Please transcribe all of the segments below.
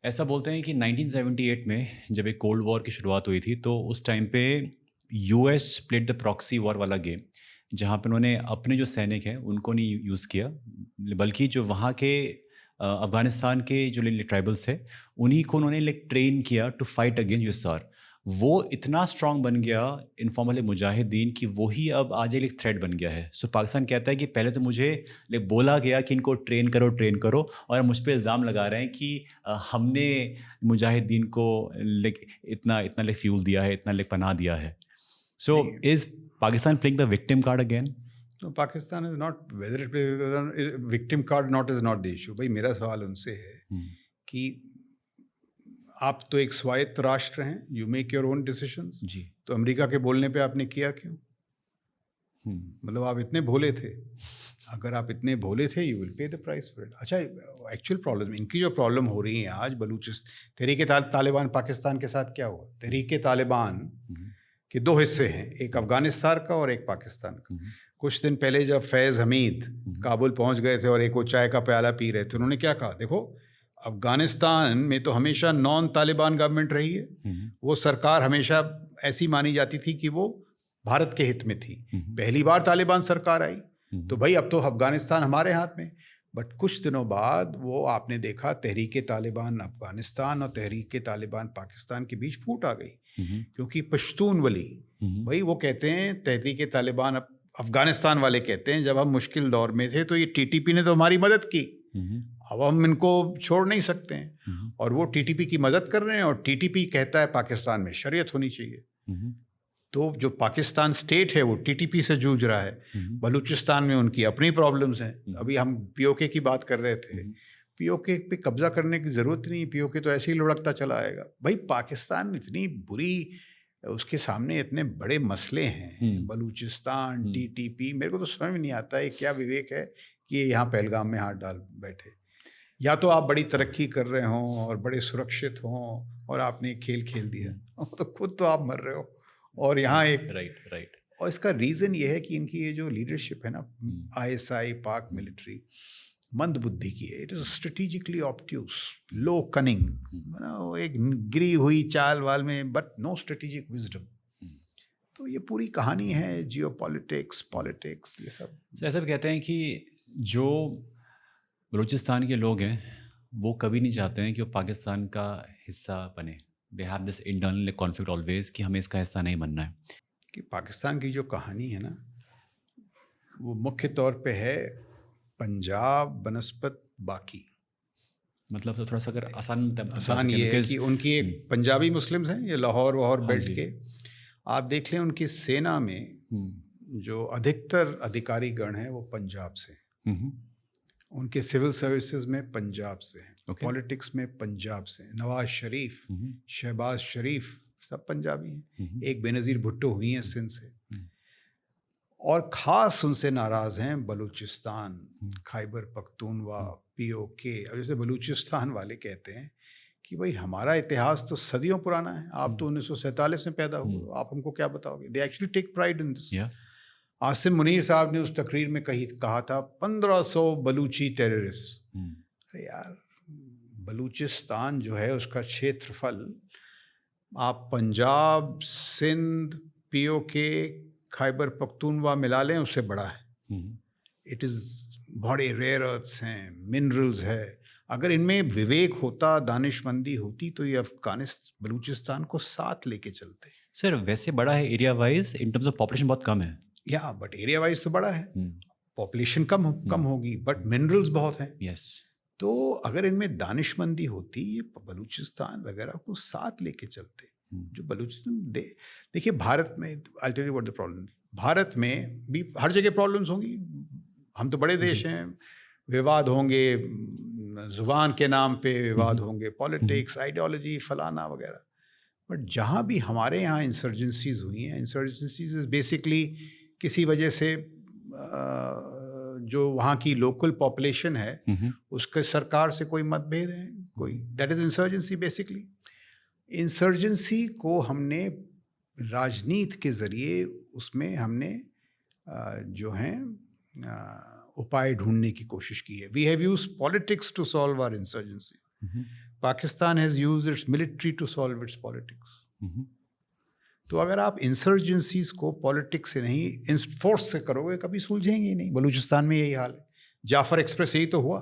ऐसा बोलते हैं कि 1978 में जब एक कोल्ड वॉर की शुरुआत हुई थी तो उस टाइम पे US played the proxy war वाला गेम, जहाँ पे उन्होंने अपने जो सैनिक हैं उनको नहीं यूज़ किया, बल्कि जो वहाँ के अफ़गानिस्तान के जो ट्राइबल्स थे उन्हीं को उन्होंने ट्रेन किया टू फाइट अगेंस्ट यूएसआर। वो इतना स्ट्रांग बन गया इनफॉर्मल मुजाहिदीन कि वही अब आज एक थ्रेट बन गया है। सो पाकिस्तान कहता है कि पहले तो मुझे बोला गया कि इनको ट्रेन करो, और मुझ पे इल्ज़ाम लगा रहे हैं कि हमने मुजाहिदीन को इतना इतना फ्यूल दिया है, इतना पनाह दिया है। सो नहीं, is Pakistan playing the victim card again? तो Pakistan is not whether it victim card not is not the issue. भाई मेरा सवाल उनसे है कि आप तो एक स्वायत्त राष्ट्र हैं, you make your own decisions, जी। तो अमेरिका के बोलने पे आपने किया क्यों? मतलब आप इतने भोले थे, अगर आप इतने भोले थे you will pay the price for it. अच्छा, एक्चुअल प्रॉब्लम, इनकी जो प्रॉब्लम हो रही है आज बलूचिस्तान, तहरीक तालिबान पाकिस्तान के साथ क्या हुआ? तहरीक तालिबान के दो हिस्से हैं, एक अफगानिस्तान का और एक पाकिस्तान का। कुछ दिन पहले जब फैज़ हमीद काबुल पहुंच गए थे और एक वो चाय का प्याला पी रहे थे, उन्होंने क्या कहा? देखो, अफगानिस्तान में तो हमेशा नॉन तालिबान गवर्नमेंट रही है, वो सरकार हमेशा ऐसी मानी जाती थी कि वो भारत के हित में थी। पहली बार तालिबान सरकार आई तो भाई अब तो अफगानिस्तान हमारे हाथ में। बट कुछ दिनों बाद वो आपने देखा तहरीक तालिबान अफगानिस्तान और तहरीक तालिबान पाकिस्तान के बीच फूट आ गई, क्योंकि पश्तून वली भाई वो कहते हैं, तहरीक तालिबान अफगानिस्तान वाले कहते हैं, जब हम मुश्किल दौर में थे तो ये टीटीपी ने तो हमारी मदद की, अब हम इनको छोड़ नहीं सकते हैं। और वो टीटीपी की मदद कर रहे हैं, और टीटीपी कहता है पाकिस्तान में शरीयत होनी चाहिए। तो जो पाकिस्तान स्टेट है वो टीटीपी से जूझ रहा है। बलूचिस्तान में उनकी अपनी प्रॉब्लम्स हैं। अभी हम पीओके की बात कर रहे थे, पीओके पे कब्जा करने की ज़रूरत नहीं, पीओके तो ऐसे ही लुढ़कता चला आएगा। भाई पाकिस्तान इतनी बुरी, उसके सामने इतने बड़े मसले हैं, बलूचिस्तान, टीटीपी, मेरे को तो समझ में नहीं आता है क्या विवेक है कि ये यहाँ पहलगाम में हाथ डाल बैठे। या तो आप बड़ी तरक्की कर रहे हों और बड़े सुरक्षित हों और आपने खेल खेल दिया, तो खुद तो आप मर रहे हो। और यहाँ एक राइट। और इसका रीज़न ये है कि इनकी ये जो लीडरशिप है ना, आईएसआई पाक मिलिट्री, मंद बुद्धि की है। It is strategically obtuse, low cunning, वो एक गिरी हुई चाल वाल में, बट नो स्ट्रेटेजिक विजडम। तो ये पूरी कहानी है, जियोपॉलिटिक्स, पॉलिटिक्स, ये सब। ऐसा भी कहते हैं कि जो बलूचिस्तान के लोग हैं वो कभी नहीं चाहते हैं कि वो पाकिस्तान का हिस्सा बने। They have this internal conflict always कि हमें इसका हिस्सा नहीं बनना है। कि पाकिस्तान की जो कहानी है ना, वो मुख्य तौर पे है पंजाब बनस्पत बाकी। मतलब तो थोड़ा सा अगर आसान ये है कि उनकी एक पंजाबी मुस्लिम्स हैं, ये लाहौर वाहौर बेल्ट के, आप देख लें उनकी सेना में जो अधिकतर अधिकारी गण हैं वो पंजाब से हैं। उनके सिविल सर्विसेज में पंजाब से हैं, पॉलिटिक्स में पंजाब से हैं। नवाज शरीफ, शहबाज शरीफ सब पंजाबी हैं। एक बेनज़ीर भुट्टो हुई हैं सिंध से। और ख़ास उनसे नाराज़ हैं बलूचिस्तान, खैबर पख्तूनवा, पीओके। अब जैसे बलूचिस्तान वाले कहते हैं कि भाई हमारा इतिहास तो सदियों पुराना है, आप तो 1947 में पैदा हुए, आप हमको क्या बताओगे? They actually take pride in this. Asim Munir साहब ने उस तकरीर में कहा था 1500 बलूची टेररिस्ट। अरे यार, बलूचिस्तान जो है उसका क्षेत्रफल आप पंजाब, सिंध, पीओके, खैबर पख्तूनवा मिला लें उससे बड़ा है। इट इज़ बड़े रेयर अर्थ्स हैं, मिनरल्स है। अगर इनमें विवेक होता, दानिशमंदी होती, तो ये अफगानिस्तान बलूचिस्तान को साथ लेके चलते। सर वैसे बड़ा है area wise, in terms of population बहुत कम है। या बट एरिया वाइज तो बड़ा है, पॉपुलेशन कम होगी, बट मिनरल्स बहुत हैं। यस। तो अगर इनमें दानिशमंदी होती, ये बलूचिस्तान वगैरह को साथ लेके चलते। जो बलूचिस्तान देखिए, भारत में, I tell you what the problem, Bharat में भी हर जगह प्रॉब्लम्स होंगी। हम तो बड़े देश हैं, विवाद होंगे, जुबान के नाम पे विवाद होंगे, पॉलिटिक्स, आइडियोलॉजी, फलाना वगैरह। बट जहाँ भी हमारे यहाँ इंसर्जेंसीज हुई हैं, इंसर्जेंसीज इज बेसिकली किसी वजह से जो वहाँ की लोकल पॉपुलेशन है उसके सरकार से कोई मतभेद है, कोई, that is insurgency basically. Insurgency को हमने राजनीति के ज़रिए उसमें हमने जो हैं उपाय ढूंढने की कोशिश की है। We have used politics to solve our insurgency, Pakistan has used its military to solve its politics. तो अगर आप इंसर्जेंसीज को पॉलिटिक्स से नहीं फोर्स से करोगे कभी सुलझेंगे ही नहीं। बलूचिस्तान में यही हाल है। जाफर एक्सप्रेस यही तो हुआ।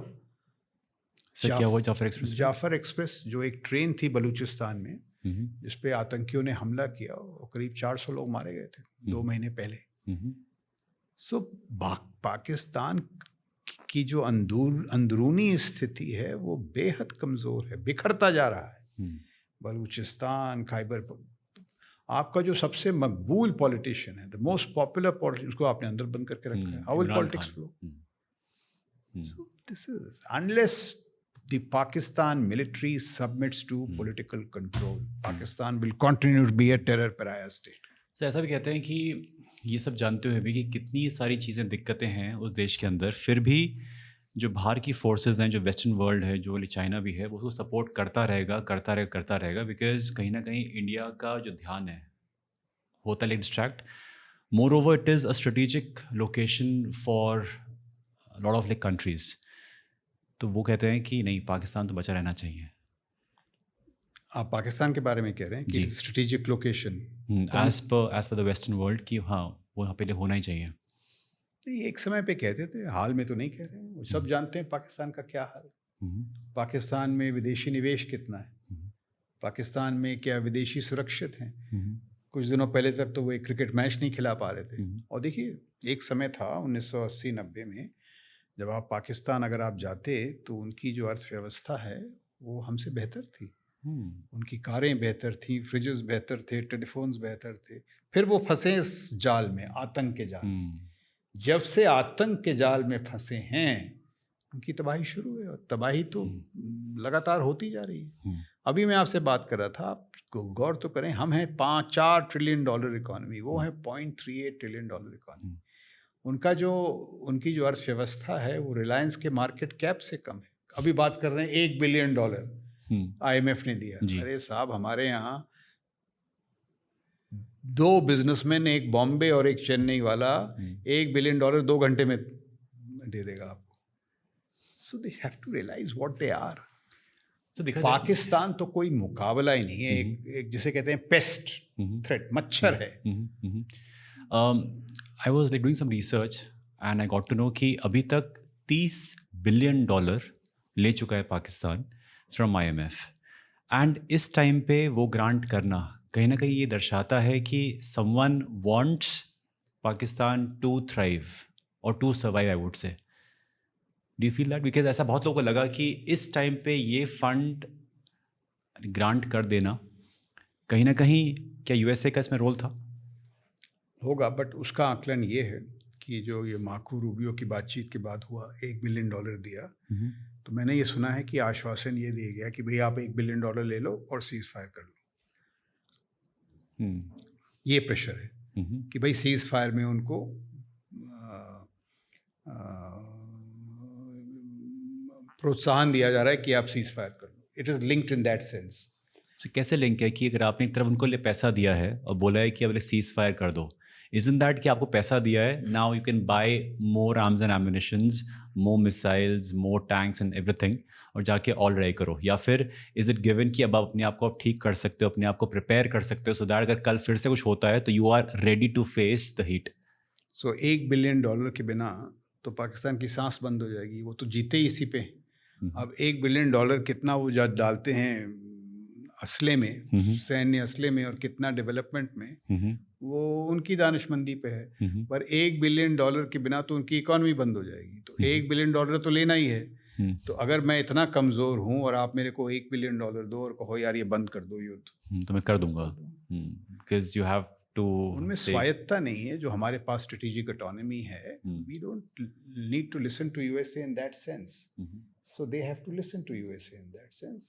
सर क्या हुआ जाफर एक्सप्रेस? जाफर एक्सप्रेस जो एक ट्रेन थी बलूचिस्तान में जिस पे आतंकियों ने हमला किया और करीब 400 लोग मारे गए थे 2 महीने पहले। सो पाकिस्तान की जो अंदरूनी स्थिति है वो बेहद कमज़ोर है, बिखरता जा रहा है। बलूचिस्तान, खैबर, आपका जो सबसे मकबूल पॉलिटिशियन है, द मोस्ट पॉपुलर पॉलिटिशियन, उसको आपने अंदर बंद करके रखा है। How will politics flow? So this is unless the Pakistan military submits to political control, Pakistan will continue to be a terror pariah state. So ऐसा भी कहते हैं कि ये सब जानते हुए भी कि कितनी सारी चीज़ें दिक्कतें हैं उस देश के अंदर, फिर भी जो बाहर की फोर्सेस हैं, जो वेस्टर्न वर्ल्ड है, जो चाइना भी है, वो उसको सपोर्ट करता रहेगा बिकॉज कहीं ना कहीं इंडिया का जो ध्यान है होता है distract. More over it is a strategic location for lot of like countries. तो वो कहते हैं कि नहीं, पाकिस्तान तो बचा रहना चाहिए। आप पाकिस्तान के बारे में कह रहे हैं कि strategic location as per the western world कि हाँ वो यहाँ पे होना ही चाहिए। नहीं, एक समय पे कहते थे, हाल में तो नहीं कह रहे हैं। वो सब जानते हैं पाकिस्तान का क्या हाल है। पाकिस्तान में विदेशी निवेश कितना है, पाकिस्तान में क्या विदेशी सुरक्षित हैं। कुछ दिनों पहले तक तो वो एक क्रिकेट मैच नहीं खिला पा रहे थे। और देखिए, एक समय था 1980-90 में, जब आप पाकिस्तान अगर आप जाते तो उनकी जो अर्थव्यवस्था है वो हमसे बेहतर थी। उनकी कारें बेहतर थी, फ्रिजेस बेहतर थे, टेलीफोन्स बेहतर थे। फिर वो फंसे इस जाल में, आतंक के जाल में। जब से आतंक के जाल में फंसे हैं उनकी तबाही शुरू है, और तबाही तो लगातार होती जा रही है। अभी मैं आपसे बात कर रहा था, आप गौर तो करें, हम हैं 5-4 ट्रिलियन डॉलर इकॉनमी, वो है 0.38 ट्रिलियन डॉलर इकॉनमी। उनकी जो अर्थव्यवस्था है वो रिलायंस के मार्केट कैप से कम है। अभी बात कर रहे हैं $1 बिलियन IMF ने दिया। अरे साहब, हमारे यहाँ 2 बिजनेसमैन, एक बॉम्बे और एक चेन्नई वाला, $1 बिलियन 2 घंटे में दे देगा आपको। So they have to realise what they are. Pakistan तो कोई मुकाबला ही नहीं है। एक जिसे कहते हैं पेस्ट थ्रेट, मच्छर है। I was like doing some research and I got to know कि अभी तक $30 बिलियन ले चुका है पाकिस्तान फ्रॉम IMF। एंड इस टाइम पे वो ग्रांट करना कहीं ना कहीं ये दर्शाता है कि someone wants Pakistan to thrive और to survive, I would say. Do you feel that? Because ऐसा बहुत लोगों को लगा कि इस टाइम पे ये फंड ग्रांट कर देना कहीं ना कहीं, क्या USA का इसमें रोल था? होगा, बट उसका आकलन ये है कि जो ये मार्को रूबियो की बातचीत के बाद हुआ, $1 बिलियन दिया, तो मैंने ये सुना है कि आश्वासन ये दिया गया कि भाई आप $1 बिलियन ले लो और सीज फायर कर लो। ये प्रेशर है कि भाई सीज फायर में उनको प्रोत्साहन दिया जा रहा है कि आप सीज फायर कर लो। It is linked in that sense. कैसे लिंक है कि अगर आपने एक तरफ उनको लिए पैसा दिया है और बोला है कि अब सीज फायर कर दो, isn't that कि आपको पैसा दिया है, now you can buy more arms and ammunitions, more missiles, more tanks and everything, और जाके ऑल राइट करो? या फिर is it given कि अब आप अपने आप को ठीक कर सकते हो, अपने आप को प्रिपेयर कर सकते हो, so that अगर कल फिर से कुछ होता है तो you are ready to face the heat? So $1 billion के बिना तो पाकिस्तान की सांस बंद हो जाएगी। वो तो जीते ही इसी पे। अब $1 बिलियन कितना वो डालते हैं असले में, सैन्य असले में, और कितना डेवलपमेंट में, वो उनकी दानिशमंदी पे है। पर $1 बिलियन के बिना तो उनकी इकॉनमी बंद हो जाएगी। तो $1 बिलियन तो लेना ही है। तो अगर मैं इतना कमज़ोर हूँ और आप मेरे को $1 बिलियन दो और कहो यार ये बंद कर दो युद्ध, तो मैं कर दूंगा। Because you have to, उनमें स्वायत्ता नहीं है। जो हमारे पास स्ट्रेटेजिक ऑटोनॉमी है, we don't need to listen to USA in that sense. So they have to listen to USA in that sense.